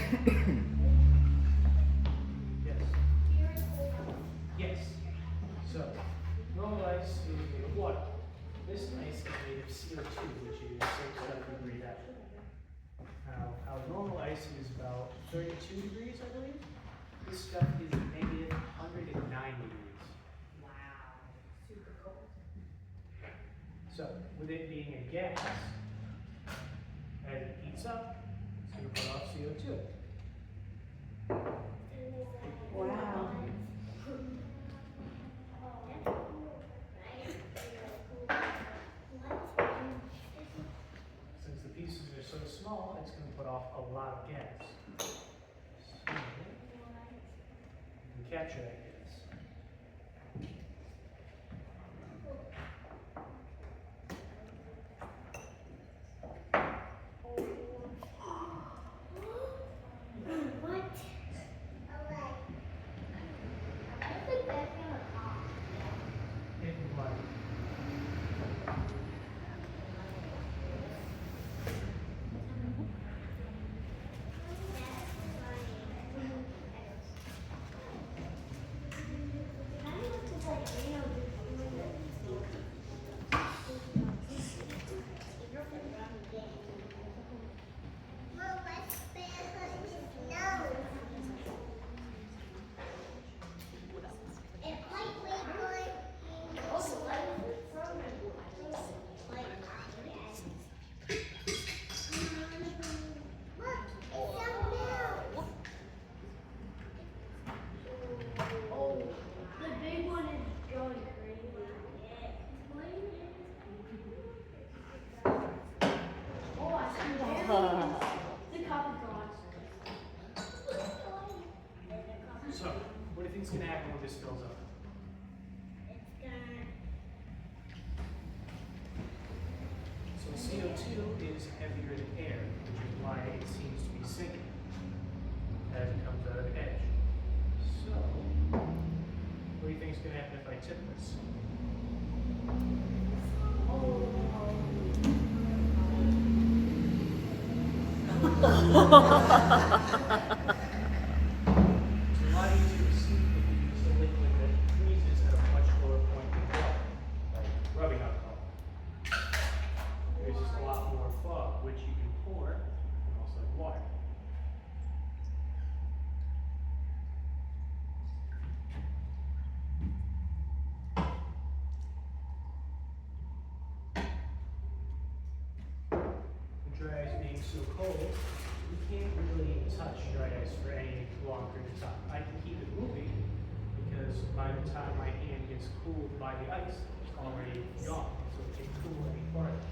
Yes. Yes. So, normal ice is made of water. This ice is made of CO2, which is same stuff we breathe out. Now, our normal ice is about 32 degrees, I believe. This stuff is negative 109 degrees. Wow. Super cold. So, with it being a gas, as it heats up, it's going to put off CO2. Wow. Since the pieces are so small, it's going to put off a lot of gas. So, you can capture that gas. In water. So, what do you think is going to happen when this fills up? So CO2 is heavier than air, which is why it seems to be sinking as it comes out of the edge. So, what do you think is going to happen if I tip this? It's a lot easier to see if you use a liquid that freezes at a much lower point than water, like rubbing alcohol. There's just a lot more fog, which you can pour, almost like water. The dry ice being so cold, you can't really touch dry ice for any long period of time. I can keep it moving because by the time my hand gets cooled by the ice, it's already gone, so it can't cool any farther.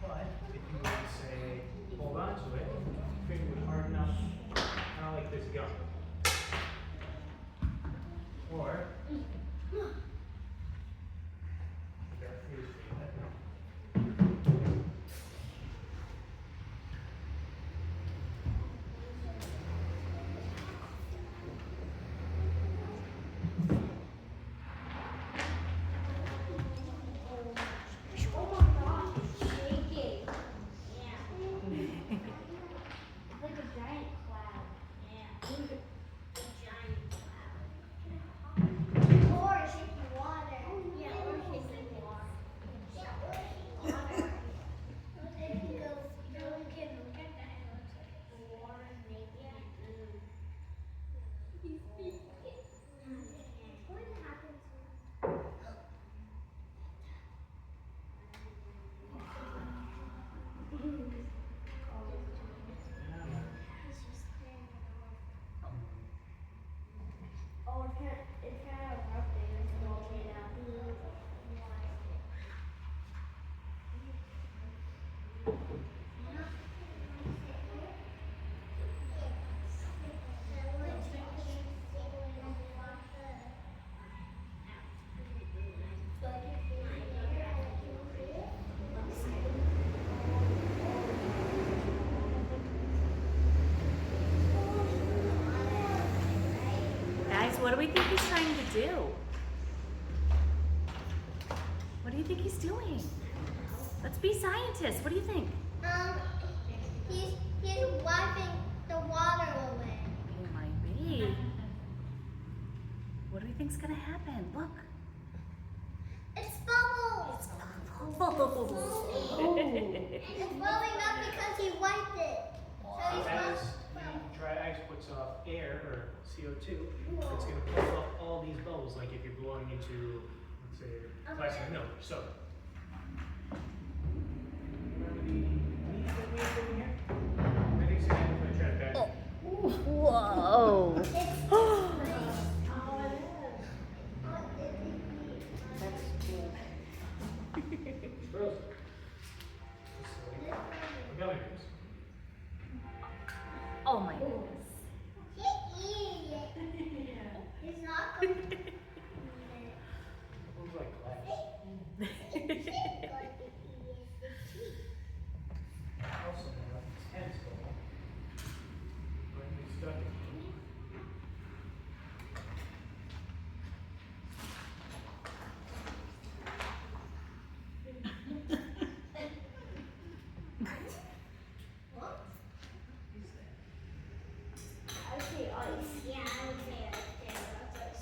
But if you were to say, hold on to it, your finger would harden up, kind of like this gum. Or, that is What do we think he's trying to do? What do you think he's doing? Let's be scientists. What do you think? He's wiping gonna happen? Look. It's bubbles. Bubbles. It's bubbling up because he wiped it. So he's As bubbling. the dry ice puts off air, or CO2, it's going to pull off all these bubbles, like if you're blowing into, let's say, classic milk. So, remember the leaf that we have over here? I think it's going to happen if I try to back. Whoa. It's frozen. Gummy bears. Oh my goodness. He's eating it. He's not going to eat it. It looks like glass. He's going to eat his teeth. Also, now, tentacle. When we stuck it. What? I would say ice. Yeah, I would say ice. Yeah, that's ice.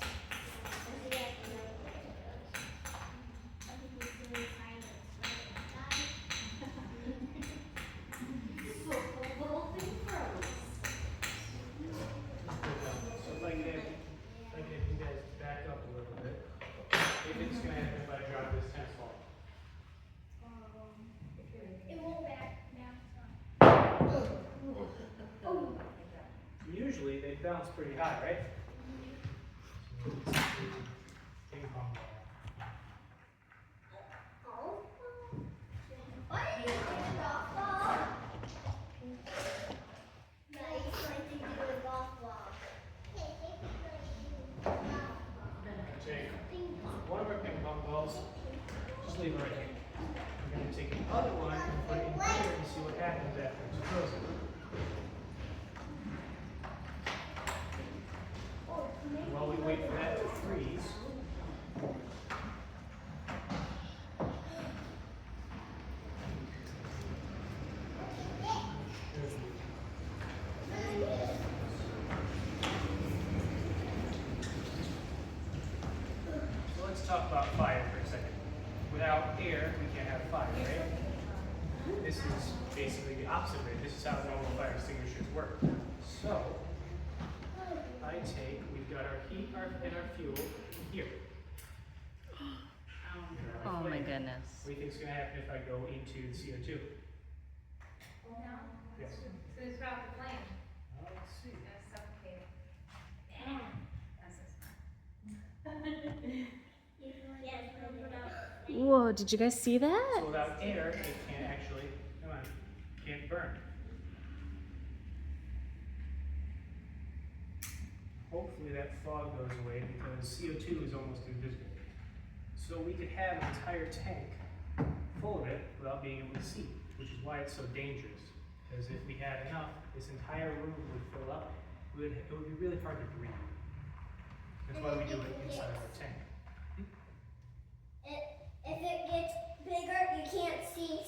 I think he's really trying to so the little thing froze. So if I can have you guys back up a little bit. If it's going to happen if I drop this tentacle. It won't back now. Usually they bounce pretty high, right? Ping pong ball. Oh. Why are you doing a golf ball? No, he's going to do a golf ball. Take one of our ping pong balls, just leave it right here. We're going to take the other one and put it in here and see what happens after it's frozen. While we wait for that to freeze, so let's talk about fire for a second. Without air, we can't have fire, right? This is basically the opposite way. This is how normal fire extinguishers work. So, we've got our heat and our fuel here. Oh my goodness. What do you think is going to happen if I go into the CO2? No. Yes. So it's about the flame. Let's see. It's gonna suffocate it. That's so smart. Whoa, did you guys see that? So without air, it can't actually, can't burn. Hopefully that fog goes away because CO2 is almost invisible. So we could have an entire tank full of it without being able to see, which is why it's so dangerous. Because if we had enough, this entire room would fill up. It would be really hard to breathe. That's why we do it inside of our tank. If it gets bigger, you can't see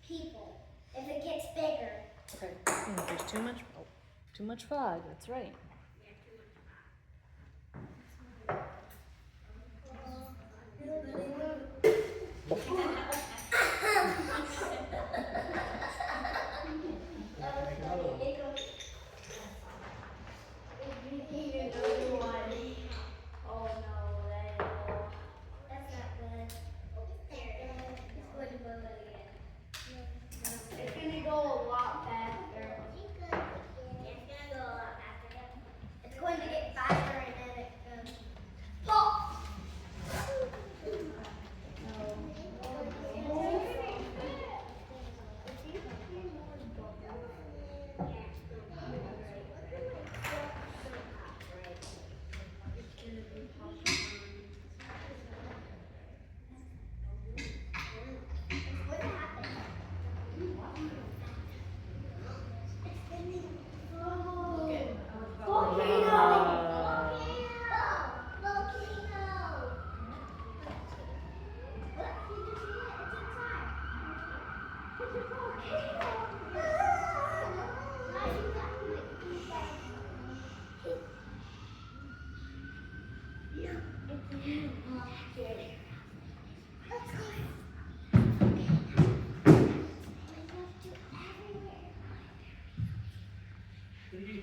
people. If it gets bigger. Okay. There's too much fog. That's right. Make another one. Oh no, that's not good. It's going to go again. It's going to go a lot faster. It's going to go a lot faster. It's going to get faster and then it goes pop.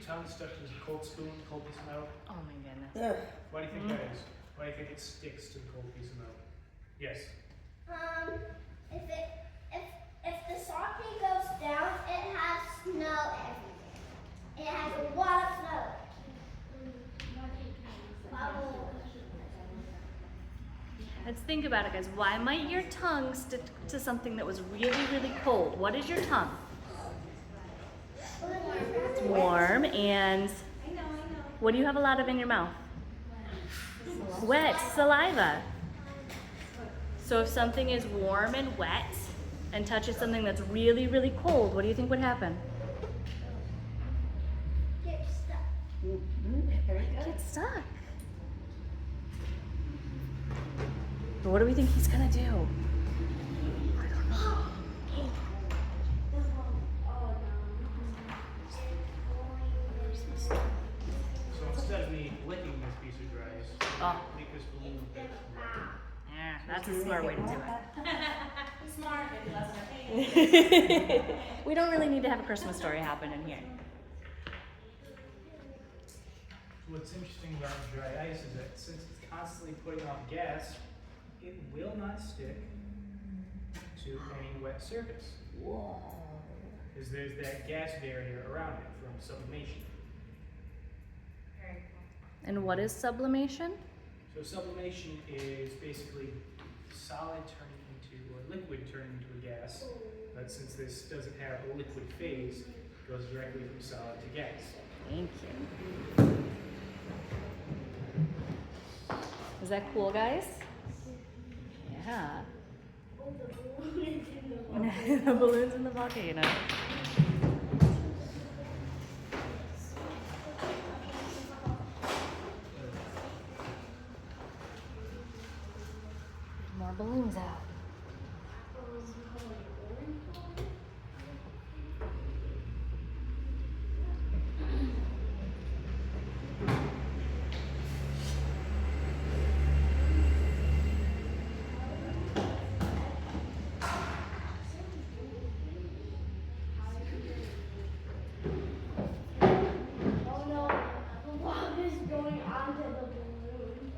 tongue stuck to a cold spoon, cold piece of metal? Oh my goodness. Why do you think that is? Why do you think it sticks to the cold piece of metal? Yes. If the socket goes down, it has snow everywhere. It has a lot of snow. Let's think about it, guys. Why might your tongue stick to something that was really, really cold? What is your tongue? It's warm, and what do you have a lot of in your mouth? Wet, saliva. So if something is warm and wet and touches something that's really, really cold, what do you think would happen? Get stuck. Get stuck. But what do we think he's gonna do? I don't know. So instead of me licking this piece of dry ice, Oh. make this balloon a bit smaller. Yeah, that's a smart way to do Smart, maybe less it. We don't really need to have a Christmas story happen in here. What's interesting about dry ice is that since it's constantly putting off gas, it will not stick to any wet surface. Whoa. Because there's that gas barrier around it from sublimation. Very cool. And what is sublimation? So sublimation is basically solid turning into, or liquid turning into a gas. But since this doesn't have a liquid phase, it goes directly from solid to gas. Thank you. Is that cool, guys? Yeah. The balloon's in the volcano. More balloons out. Oh no, the lava is going onto the balloon.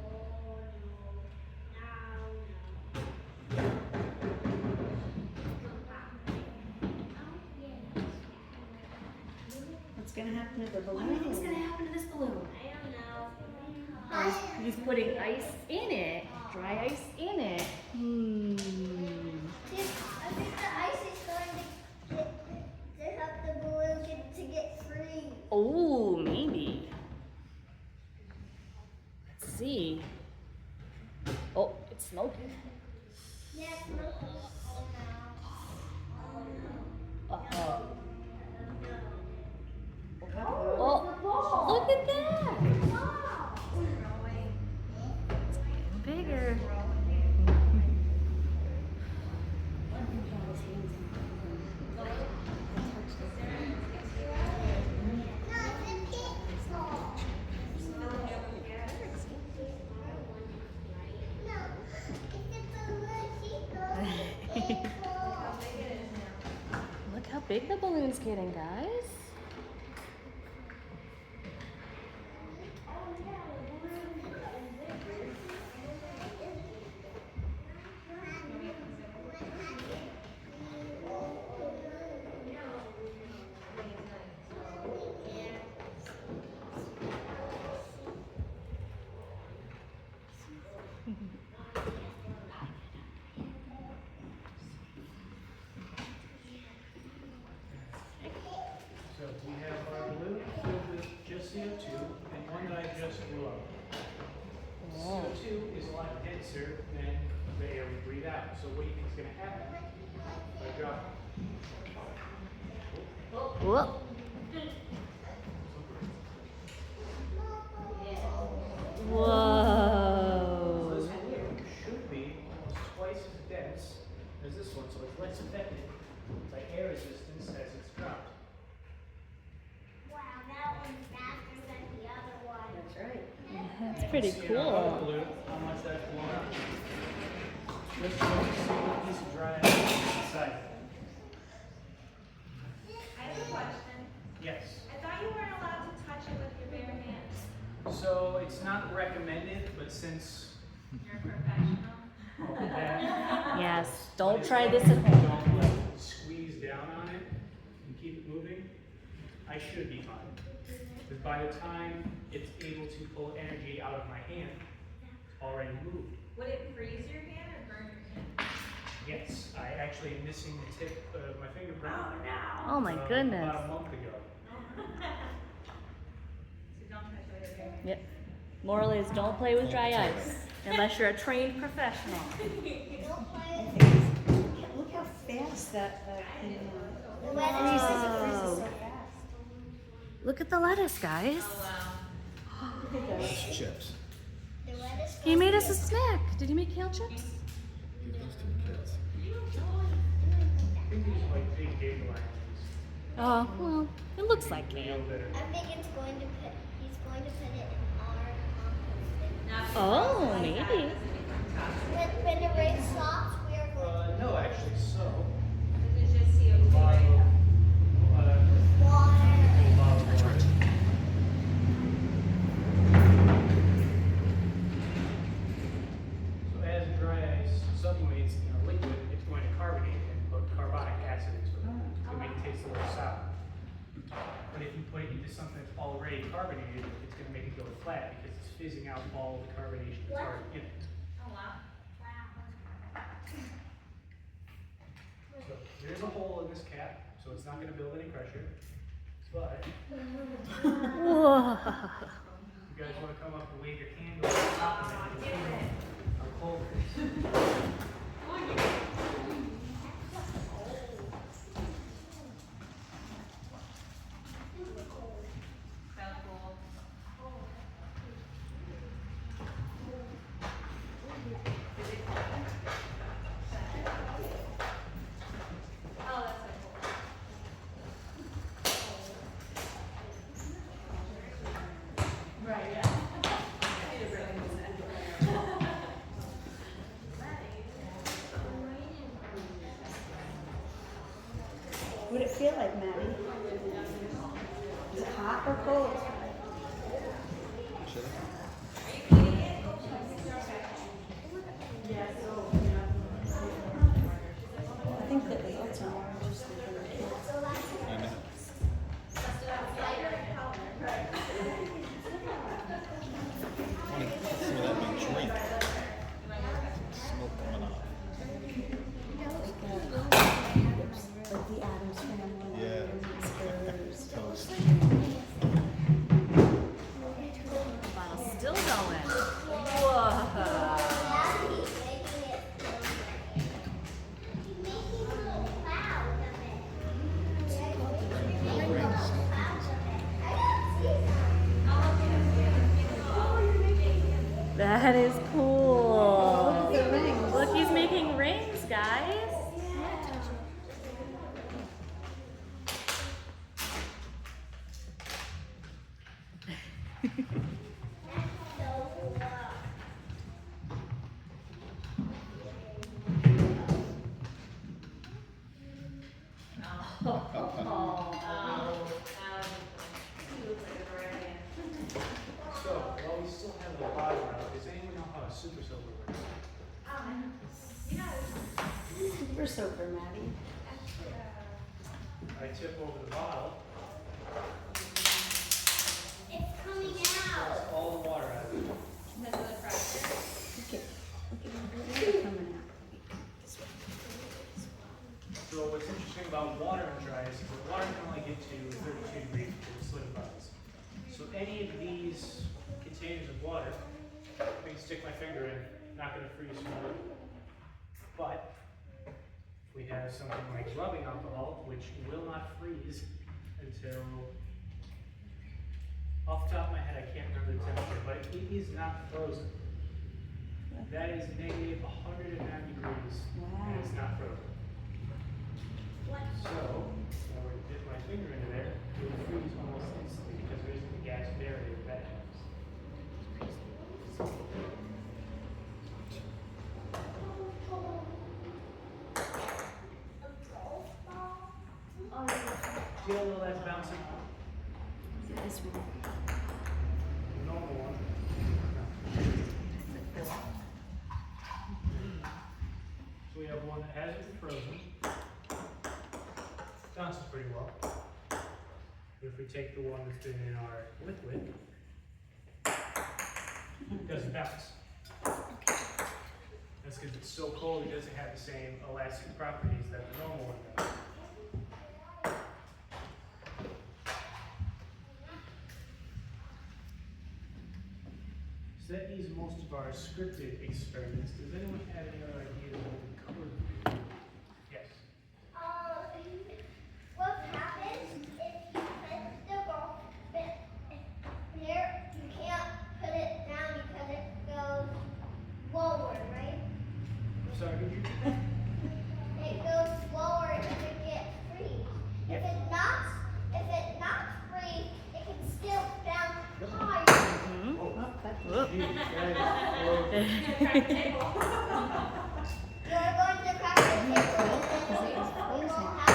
What's gonna happen to the balloon? What do you think's gonna happen to this balloon? I don't know. He's putting ice in it, dry ice in it. I think the ice is going to help the balloon get free. Oh, maybe. Let's see. Oh, it's smoking. Yeah, it's moving. Uh-oh. Oh, Oh, the ball. look at that. Wow. It's getting bigger. Look how big the balloon's getting, guys. So we have our balloon filled with just CO2 and one that I just blew up. CO2 is a lot denser than the air we breathe out. So what do you think is going to happen? If I drop Whoa. Whoa. this balloon should be almost twice as dense as this one, so it's less affected by air resistance as it's dropped. Wow, that one's faster than the other one. That's right. That's pretty See in our other cool. balloon how much that's blown up. Let's show you a single piece of dry ice inside. I have a question. Yes. I thought you weren't allowed to not recommended, but since You're a professional. that, Yes, but don't as try long this as at you home. don't like squeeze down on it and keep it moving, I should be fine. Because by the time it's able to pull energy out of my hand, it's already moved. Would it freeze your hand or burn your hand? Yes, I actually am missing the tip of my fingerprint. Oh my goodness. About a month ago. So don't touch it with your hand. Yep. Moral is don't play with dry ice unless you're a trained professional. Don't play. Look how fast that thing The freezes. weather. It freezes so fast. Look at the lettuce, guys. Oh, wow. Look at those. Chips. The weather's He made us a snack. Did he make kale chips? Give those to the kids. I think these are like big dandelions. Oh, well, it looks like kale. That are- I think he's going to put it in our compost. Not Oh, like maybe. that, it's a different topic. When the rain stops, we are going to No, actually, so. It's just CO2, Bottle, right? water. water. So as dry ice sublimates in a liquid, it's going to carbonate and put carbonic acid into it. It's going to make it taste a little sour. But if you put it into something that's already carbonated, it's going to make it go flat because it's fizzing out all the carbonation that's What? already in it. Oh, wow. So there's a hole in this cap, so it's not going to build any pressure. But Whoa. if you guys want to come up and wave your hand over the top of it, you can feel how cold it is. So cool. Oh, that's so cool. Right, yeah. What would it feel like, Maddie? Is it hot or cold? I think that the odds are just the I know. Some of that big drink. Smoke coming off. like the Adams family. Yeah. Spurs. Toast. Bottle's still going. Whoa. He's making it. He's making a little cloud of it. He's making a little cloud of it. I don't see That is cool. Look at the rings. Look, he's making rings, guys. So, while we still have the bottom out, does anyone know how a super silver works? Super soaker, Maddie. I tip over the bottle, It's coming out. that's all the water out of it. Look at it coming out. So what's interesting about water and dry ice is that water can only get to 32 degrees before it solidifies. So any of these containers of water, I can stick my finger in, not going to freeze from it. But we have something like rubbing alcohol, which will not freeze until, off the top of my head, I can't remember the temperature, but it is not frozen. That is negative 109 degrees, and it's not frozen. So, if I were to dip my finger into there, it would freeze almost instantly because there isn't a gas barrier that happens. See how little that's bouncing? This one. The normal one. we have one that hasn't been frozen. Bounces pretty well. If we take the one that's been in our liquid, it doesn't bounce. That's because it's so cold, it doesn't have the same elastic properties that the normal one does. So that is most of our scripted experiments. Does anyone have any other ideas of what we covered? Yes. What happens if you put the ball here? You can't put it down because it goes lower, right? I'm sorry, could you repeat that? It goes lower if it gets freeze. If it knocks free, it can still bounce higher. Oh, Whoop. geez, that is You're going to crack the table and then we won't have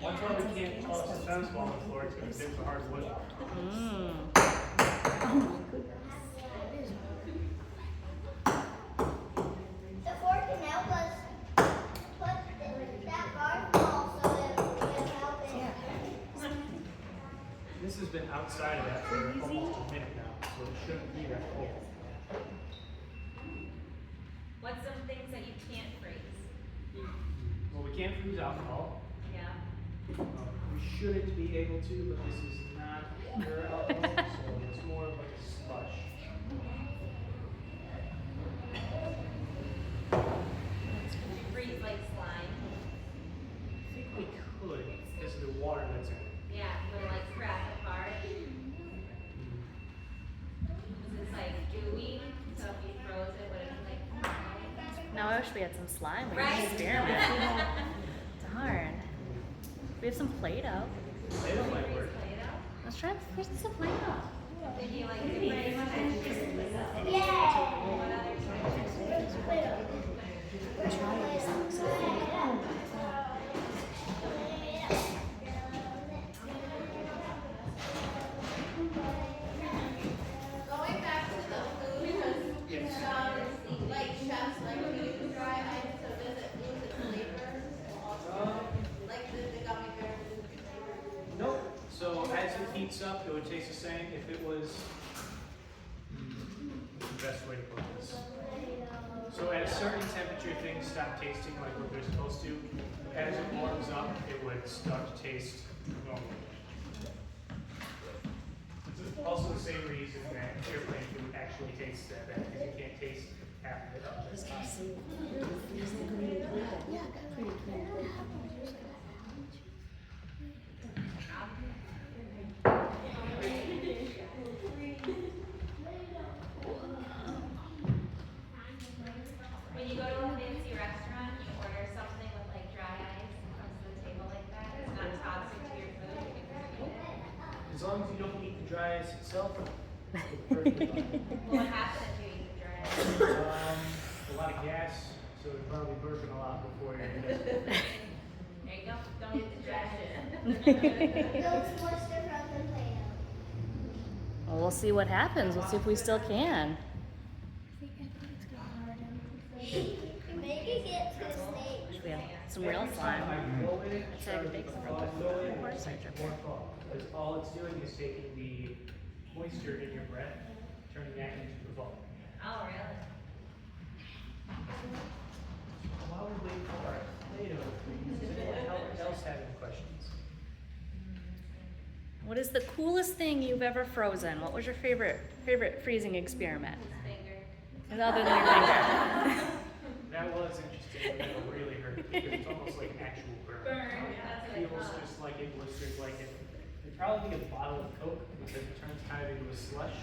That's why we can't toss the tennis ball on the floor, it's gonna stick to hard wood. Mm. the fork and nail was put that guard ball so that we can help it. This has been outside of that for almost a minute now, so it shouldn't be that cold. What's some things that you can't freeze? Well, we can't freeze alcohol. Yeah. We shouldn't be able to, but this is not pure alcohol, so it's more of like a slush. Could you freeze like slime? I think we could, because of the water that's in it. Yeah, would it like crack apart? Because it's like gooey, so if you froze it, would it like? Now I wish we had some slime. We Right. could experiment. Darn. We have some Play-Doh. They don't like work. Play-Doh? Let's try some Play-Doh. Did you like different Yeah. what other Going back to the food, Yes. like chefs like to use dry ice, so does it lose its flavor? Like the gummy bears lose its flavor? Nope. So as it heats up, it would taste the same if it was. What's the best way to put this? So at a certain temperature, things stop tasting like what they're supposed to. As it warms up, it would start to taste normal. It's also the same reason that airplane food actually tastes that bad, because you can't taste half of it up. When you go to a fancy restaurant, you order something with like dry ice and comes to the table like that. It's not toxic to your food. You can eat it. As long as you don't eat the dry ice itself, it's perfectly fine. Well, what happens if you eat the dry ice? A lot of gas, so you're probably burping a lot before you're done. There you go. Don't eat the dry ice. Those moisture from the Play-Doh. Well, we'll see what happens. We'll see if we still can. Make it get to a stage. We have some real slime. I fill it, I'd say I could bake some I fill it, more it's citric. more fun. Because all it's doing is taking the moisture in your breath, turning that into the foam. Oh, really? While we wait for our Play-Doh freeze, does anyone else have any questions? What is the coolest thing you've ever frozen? What was your favorite freezing experiment? Finger. Other than your finger. That was interesting, but it really hurt because it's almost like actual burn. Burn, that's what I Feels thought. just like it blisters, like it. It'd probably be a bottle of Coke because it turns kind of into a slush,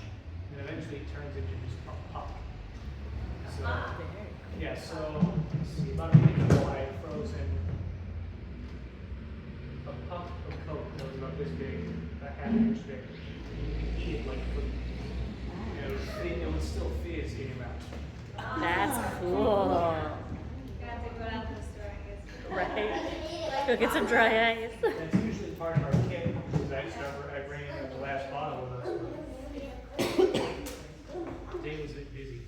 and eventually it turns into just a puck. So, yeah, so let's see, about a week ago I had frozen a puck of Coke that was about this big, about half an inch big. You could eat it like food. It would still fizz in your mouth. That's cool. Got to go down to the store, I guess. Right? Go get some dry ice. That's usually part of our kit, because I bring in the last bottle with us. Day was busy.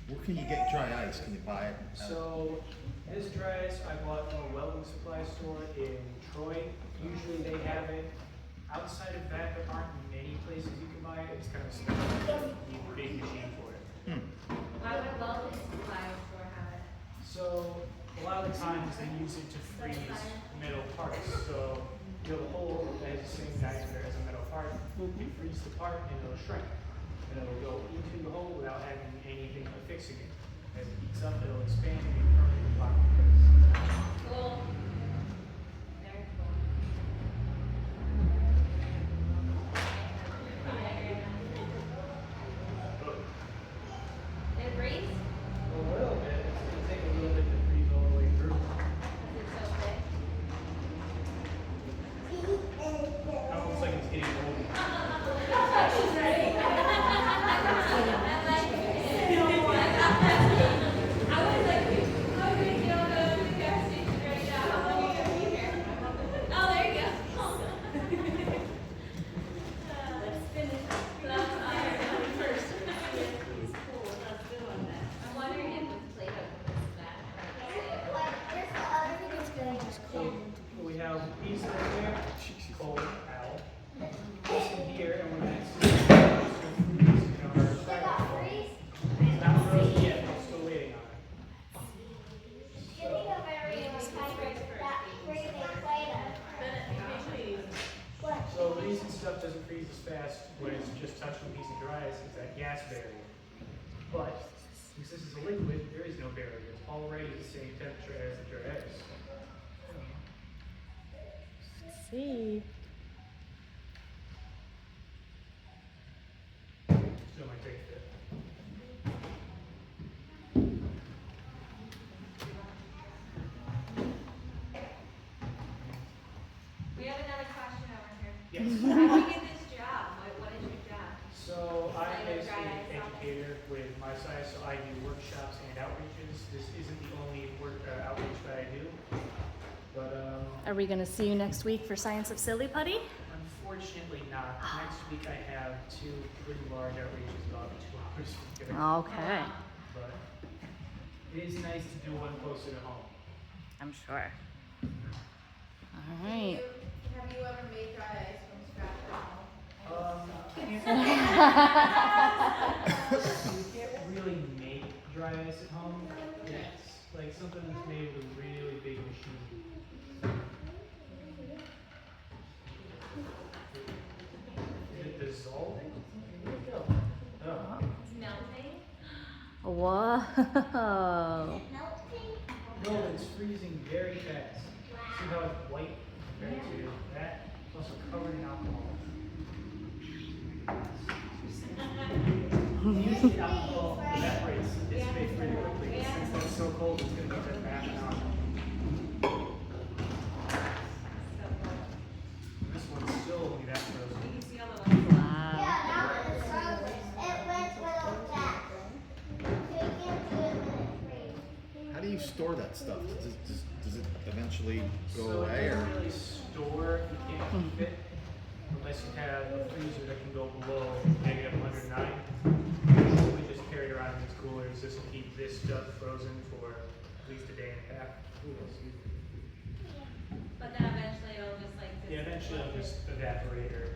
Where can you get dry ice? Can you buy it? So This dry ice I bought from a welding supply store in Troy. Usually they have it. Outside of that, there aren't many places you can buy it. It's kind of special. You need a big machine for it. Why would a welding supply store have it? So a lot of the times they use it to freeze metal parts. So you have a hole that has the same diameter as a metal part. You freeze the part and it'll shrink. And it'll go into the hole without having anything affixing it. As it heats up, it'll expand and be permanently locked in place. Cool. Very cool. It freeze? A little bit. It's going to take a little bit to freeze all the way through. Is it so thick? It looks like it's getting old. I'm wondering if the Play-Doh is that. So we have these right there, cold owl. This in here, and when that's freeze in our styrofoam. It's not frozen yet, but still waiting on it. So the reason stuff doesn't freeze as fast when it's just touching a piece of dry ice is that gas barrier. But since this is a liquid, there is no barrier. It's already the same temperature as the dry ice. See. Still might take a bit. We have another question over here. Yes. How did you get this job? What is your job? So I'm Like a a dry student ice office. educator with MiSci, so I do workshops and outreaches. This isn't the only outreach that I do, but Are we gonna see you next week for Science of Silly Putty? unfortunately not. Next week I have 2 pretty large outreaches about 2 hours together. Okay. But it is nice to do one closer to home. I'm sure. All right. Have you ever made dry ice from scratch at home? You can't really make dry ice at home. It's like something that's made with a really big machine. Is it dissolving? Oh. It's melting. Whoa. No, it's freezing very fast. See how it's white compared to that? It's also covered in alcohol. Usually alcohol evaporates, dissipates pretty quickly. Since that's so cold, it's going to be that half an hour. This one's still only that frozen. You can see all the ones. Wow. How do you store that stuff? Does it eventually go So it away, or? doesn't really store, you can't keep it, unless you have a freezer that can go below -109. We just carry it around in these coolers. This will keep this stuff frozen for at least a day and a half. But then eventually it'll just like. Yeah, eventually it'll just evaporate or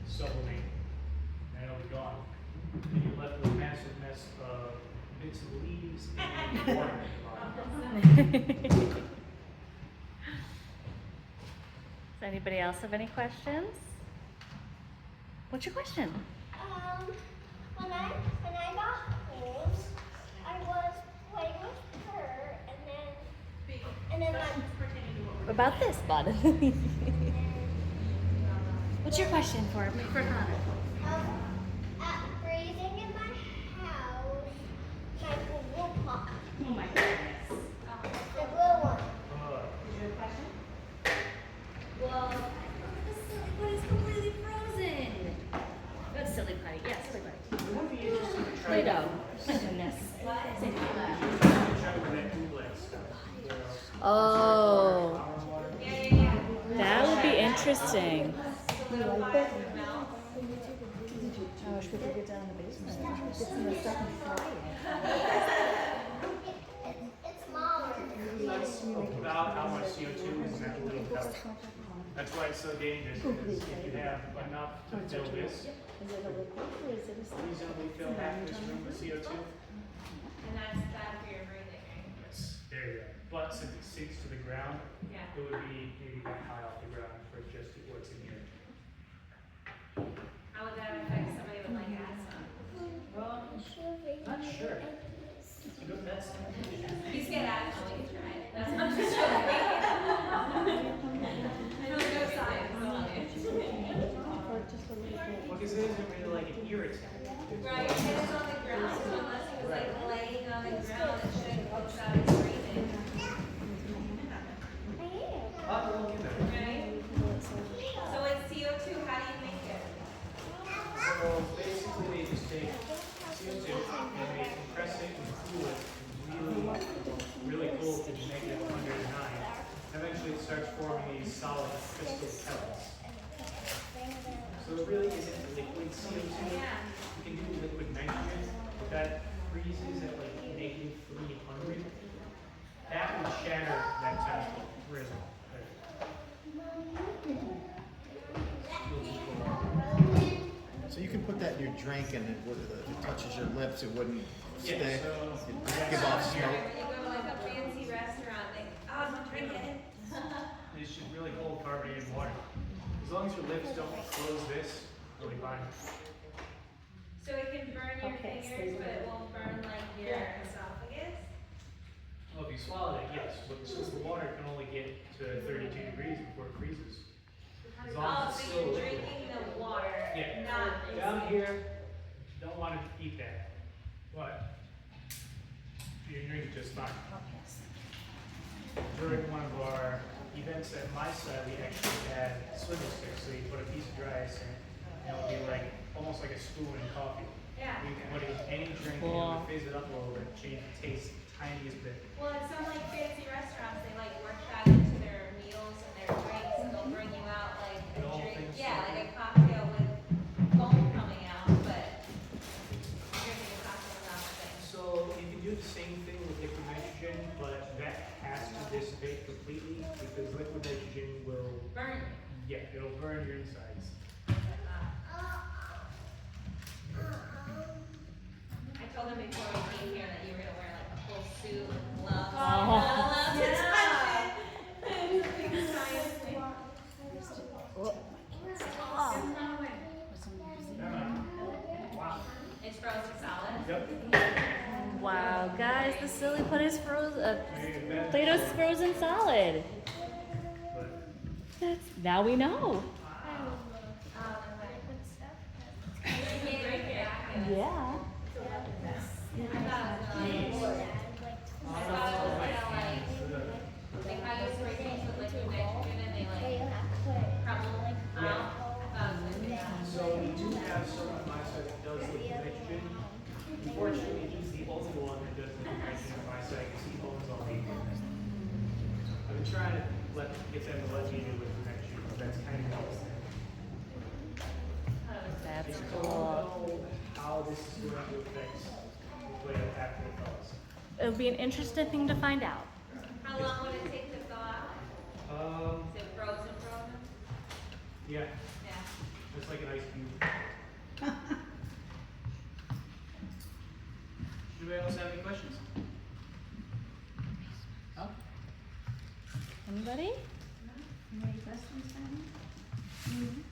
sublimate, and it'll be gone. And you're left with a massive mess of bits of leaves and water at the bottom. Does anybody else have any questions? What's your question? When I got home, I was playing with her, and then About this, bud. What's your question for Connor? at freezing in my house, my blue pop, Oh my goodness. the blue one. Your question? Well, the silly putty is completely frozen. That's silly putty. Yeah, silly putty. It would be interesting to try. Play-Doh. My goodness. Try with that bootleg stuff. Oh, Yeah. that would be interesting. I wish we could get down in the basement. Get some of the stuff and fry it. It's smaller. about how much CO2 is in that little pellet. That's why it's so dangerous, because if you have enough to fill this, Is it a liquid or is it a solid? reasonably fill half this room with CO2. And that's bad for your breathing, right? Yes, there you go. But since it sinks to the ground, Yeah. it would be maybe that high off the ground for just what's in here. How would that affect somebody with like asthma? Not sure. You know, that's He's get asthma when you try it. That's not just joking. I know no science on it. Or just a little bit? well, because it isn't really like an irritant. It's Right, more- and it's on the ground, so unless he was like laying on the ground, it shouldn't push out his breathing. I'll have to look into it. Right? So with CO2, how do you make it? So basically, they just take CO2 and they compress it and cool it really cool to negative 109. Eventually, it starts forming these solid crystal pellets. So it really isn't liquid CO2. Yeah. You can do liquid nitrogen, but that freezes at like negative 300. That would shatter that tentacle prism. So you can put that in your drink and it would, if it touches your lips, it wouldn't Yeah, stick. so- It'd give off smoke. When you go to like a fancy restaurant, they, oh, don't drink it. It's just really cold carbonated water. As long as your lips don't close this, really fine. So it can burn your Okay, fingers, so- but it won't burn like your esophagus? Well, if you swallow it, yes, but since the water can only get to 32 degrees before it freezes. As long Oh, as it's so still you're liquid. drinking the water, Yeah. not Down here, don't want to eat that, but you drink just fine. During one of our events at MiSci, we actually had swimming sticks, so you put a piece of dry ice in it, and it would be like, almost like a spoon in coffee. Yeah. You can put it in any drink, and it would fizz it up a little bit, change the taste tiniest bit. Well, at some like fancy restaurants, they like work that into their meals and their drinks, and they'll bring you out like a The whole drink, thing's yeah, so like a cocktail with foam coming out, but you're drinking a cocktail without the thing. So you can do the same thing with liquid nitrogen, but that has to dissipate completely because liquid nitrogen will, Burn. yeah, it'll burn your insides. I told them before we came here that you were gonna wear like a full suit with gloves. Oh. You're not allowed to touch it. It's a big science thing. Wow. It's frozen solid. Yep. Wow, guys, the silly putty is frozen. Maybe that- Play-Doh's frozen solid. But Now we know. Yeah. so we do have someone on my side that does liquid nitrogen. Unfortunately, he's the only one that does liquid nitrogen on my side because he owns all the equipment. I've been trying to get them to let me do liquid nitrogen, but that's kind of helpful. That's I cool. don't know how this is going to affect the way of after it thaws. It'll be an interesting thing to find out. How long would it take to thaw out? Is it frozen? Yeah, Yeah. just like an ice cube. Anybody else have any questions? No? Anybody? Any questions, Fanny?